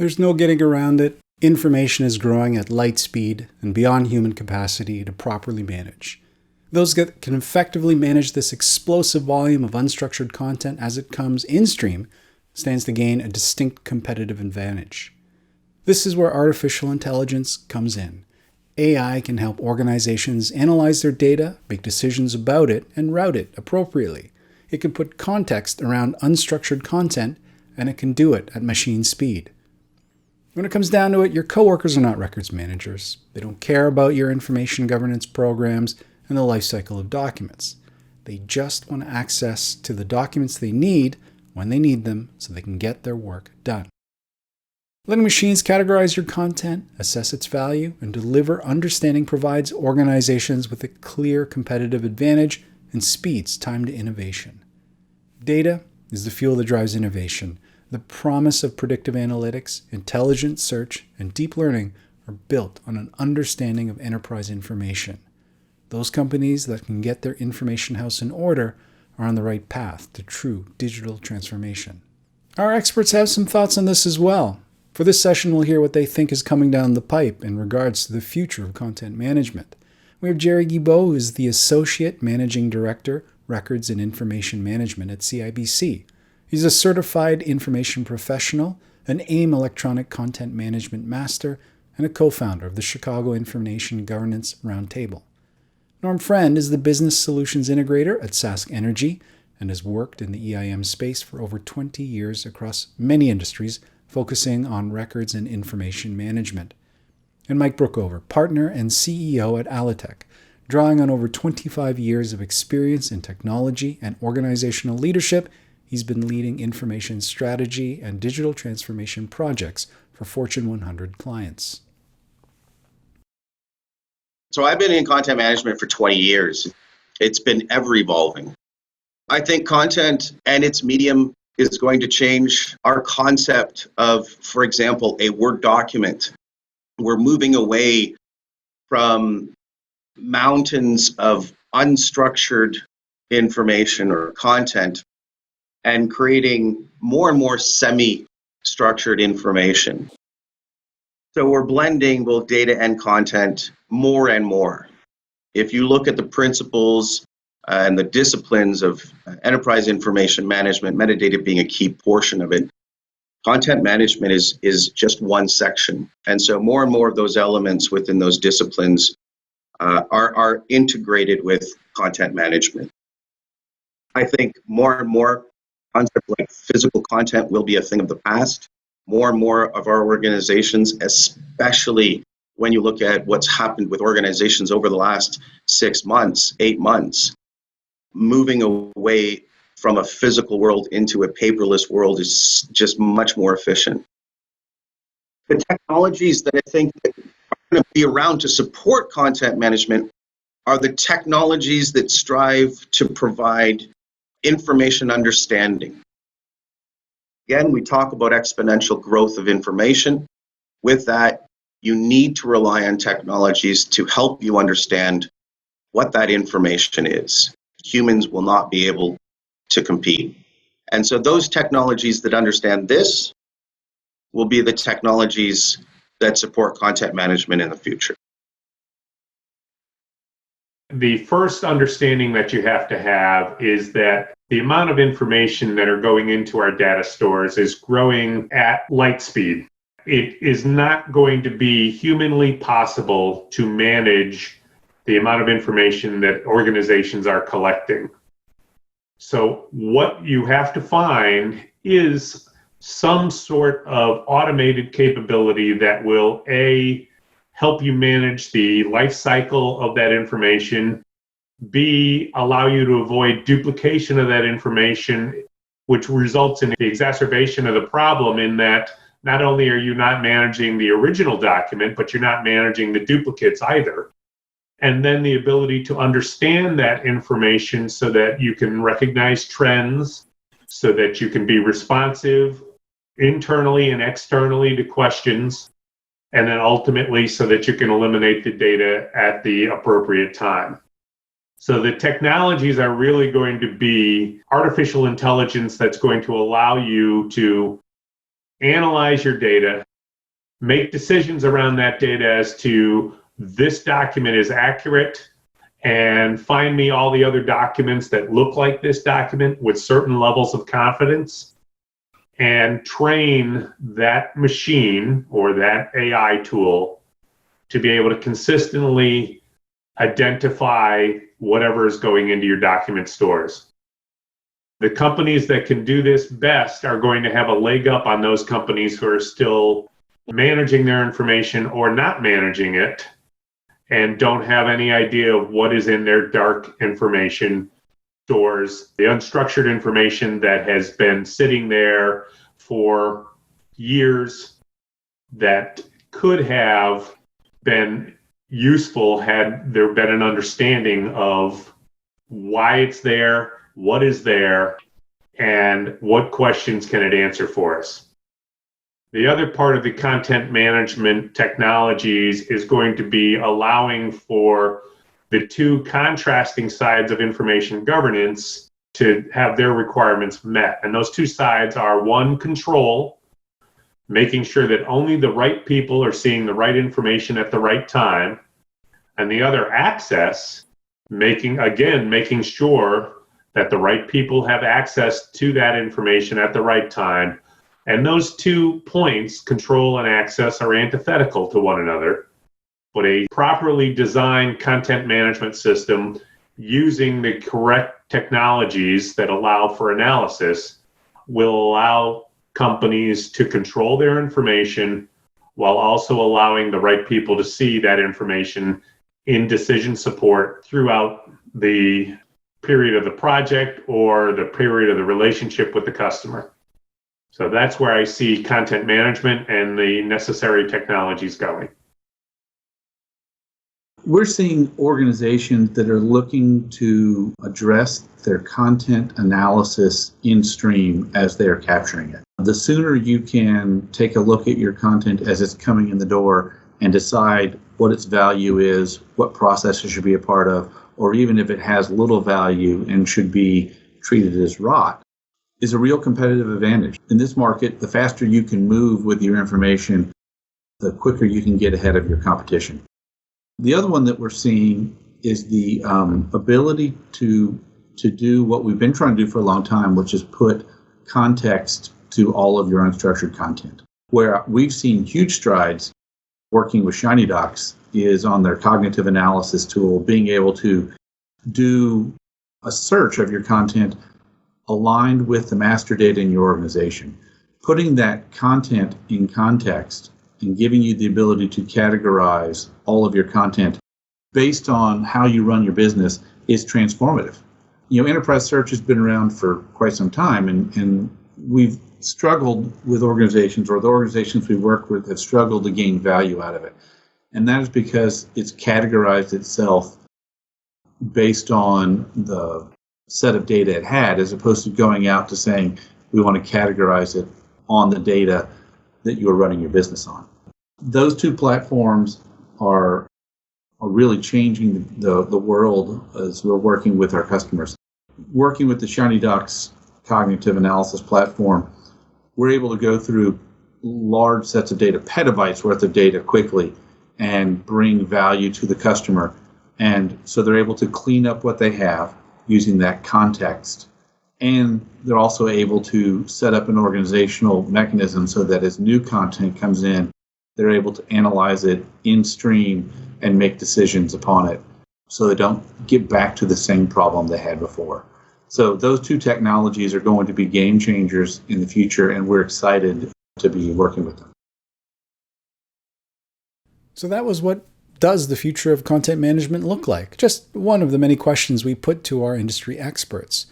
There's no getting around it. Information is growing at light speed and beyond human capacity to properly manage. Those that can effectively manage this explosive volume of unstructured content as it comes in-stream stands to gain a distinct competitive advantage. This is where artificial intelligence comes in. AI can help organizations analyze their data, make decisions about it, and route it appropriately. It can put context around unstructured content, and it can do it at machine speed. When it comes down to it, your coworkers are not records managers. They don't care about your information governance programs and the lifecycle of documents. They just want access to the documents they need when they need them so they can get their work done. Letting machines categorize your content, assess its value, and deliver understanding provides organizations with a clear competitive advantage and speeds time to innovation. Data is the fuel that drives innovation. The promise of predictive analytics, intelligent search, and deep learning are built on an understanding of enterprise information. Those companies that can get their information house in order are on the right path to true digital transformation. Our experts have some thoughts on this as well. For this session, we'll hear what they think is coming down the pipe in regards to the future of content management. We have Gerry, who is the Associate Managing Director, Records and Information Management at CIBC. He's a certified information professional, an AIM Electronic Content Management Master, and a co-founder of the Chicago Information Governance Roundtable. Norm Friend is the Business Solutions Integrator at SaskEnergy and has worked in the EIM space for over 20 years across many industries, focusing on records and information management. And Mike Brookover, partner and CEO at Alitek, drawing on over 25 years of experience in technology and organizational leadership. He's been leading information strategy and digital transformation projects for Fortune 100 clients. So I've been in content management for 20 years. It's been ever evolving. I think content and its medium is going to change our concept of, for example, a Word document. We're moving away from mountains of unstructured information or content and creating more and more semi-structured information. So we're blending both data and content more and more. If you look at the principles and the disciplines of enterprise information management, metadata being a key portion of it, content management is just one section. And so more and more of those elements within those disciplines are integrated with content management. I think more and more concepts like physical content will be a thing of the past. More and more of our organizations, especially when you look at what's happened with organizations over the last 6 months, 8 months, moving away from a physical world into a paperless world is just much more efficient. The technologies that I think that are going to be around to support content management are the technologies that strive to provide information understanding. Again, we talk about exponential growth of information. With that, you need to rely on technologies to help you understand what that information is. Humans will not be able to compete. And so those technologies that understand this will be the technologies that support content management in the future. The first understanding that you have to have is that the amount of information that are going into our data stores is growing at light speed. It is not going to be humanly possible to manage the amount of information that organizations are collecting. So what you have to find is some sort of automated capability that will, A, help you manage the life cycle of that information, B, allow you to avoid duplication of that information, which results in the exacerbation of the problem in that not only are you not managing the original document, but you're not managing the duplicates either. And then the ability to understand that information so that you can recognize trends, so that you can be responsive internally and externally to questions, and then ultimately so that you can eliminate the data at the appropriate time. So the technologies are really going to be artificial intelligence that's going to allow you to analyze your data, make decisions around that data as to this document is accurate, and find me all the other documents that look like this document with certain levels of confidence, and train that machine or that AI tool to be able to consistently identify whatever is going into your document stores. The companies that can do this best are going to have a leg up on those companies who are still managing their information or not managing it and don't have any idea of what is in their dark information stores, the unstructured information that has been sitting there for years that could have been useful had there been an understanding of why it's there, what is there, and what questions can it answer for us. The other part of the content management technologies is going to be allowing for the two contrasting sides of information governance to have their requirements met. And those two sides are, one, control, making sure that only the right people are seeing the right information at the right time, and the other, access, making sure that the right people have access to that information at the right time. And those 2 points, control and access, are antithetical to one another. But a properly designed content management system using the correct technologies that allow for analysis will allow companies to control their information while also allowing the right people to see that information in decision support throughout the period of the project or the period of the relationship with the customer. So that's where I see content management and the necessary technologies going. We're seeing organizations that are looking to address their content analysis in stream as they are capturing it. The sooner you can take a look at your content as it's coming in the door and decide what its value is, what process it should be a part of, or even if it has little value and should be treated as rot, is a real competitive advantage. In this market, the faster you can move with your information, the quicker you can get ahead of your competition. The other one that we're seeing is the ability to do what we've been trying to do for a long time, which is put context to all of your unstructured content. Where we've seen huge strides working with Shiny Docs is on their cognitive analysis tool, being able to do a search of your content aligned with the master data in your organization, putting that content in context and giving you the ability to categorize all of your content based on how you run your business is transformative. You know, enterprise search has been around for quite some time, and we've struggled with organizations, or the organizations we work with have struggled to gain value out of it. And that is because it's categorized itself based on the set of data it had, as opposed to going out to saying, we want to categorize it on the data that you are running your business on. Those two platforms are really changing the world as we're working with our customers. Working with the Shiny Docs cognitive analysis platform, we're able to go through large sets of data, petabytes worth of data quickly, and bring value to the customer. And so they're able to clean up what they have using that context. And they're also able to set up an organizational mechanism so that as new content comes in, they're able to analyze it in stream and make decisions upon it so they don't get back to the same problem they had before. So those two technologies are going to be game changers in the future, and we're excited to be working with them. So that was what does the future of content management look like? Just one of the many questions we put to our industry experts.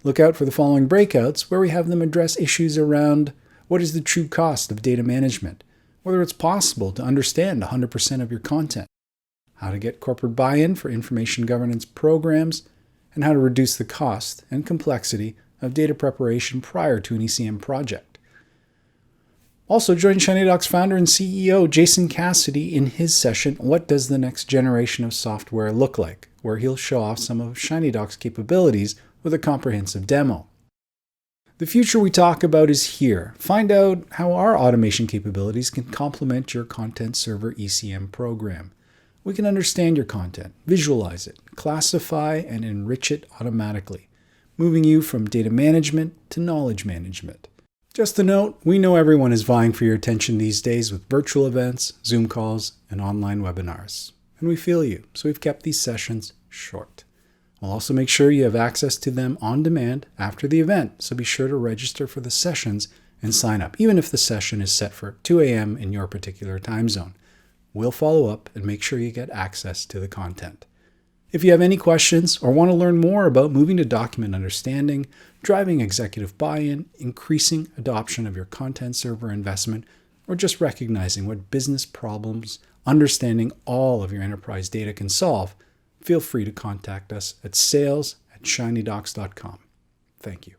Look out for the following breakouts where we have them address issues around what is the true cost of data management, whether it's possible to understand 100% of your content, how to get corporate buy-in for information governance programs, and how to reduce the cost and complexity of data preparation prior to an ECM project. Also join Shiny Docs founder and CEO Jason Cassidy in his session, What Does the Next Generation of Software Look Like?, where he'll show off some of Shiny Docs' capabilities with a comprehensive demo. The future we talk about is here. Find out how our automation capabilities can complement your content server ECM program. We can understand your content, visualize it, classify and enrich it automatically, moving you from data management to knowledge management. Just a note, we know everyone is vying for your attention these days with virtual events, Zoom calls, and online webinars. And we feel you, so we've kept these sessions short. We'll also make sure you have access to them on demand after the event, so be sure to register for the sessions and sign up, even if the session is set for 2 a.m. in your particular time zone. We'll follow up and make sure you get access to the content. If you have any questions or want to learn more about moving to document understanding, driving executive buy-in, increasing adoption of your content server investment, or just recognizing what business problems understanding all of your enterprise data can solve, feel free to contact us at sales@shinydocs.com. Thank you.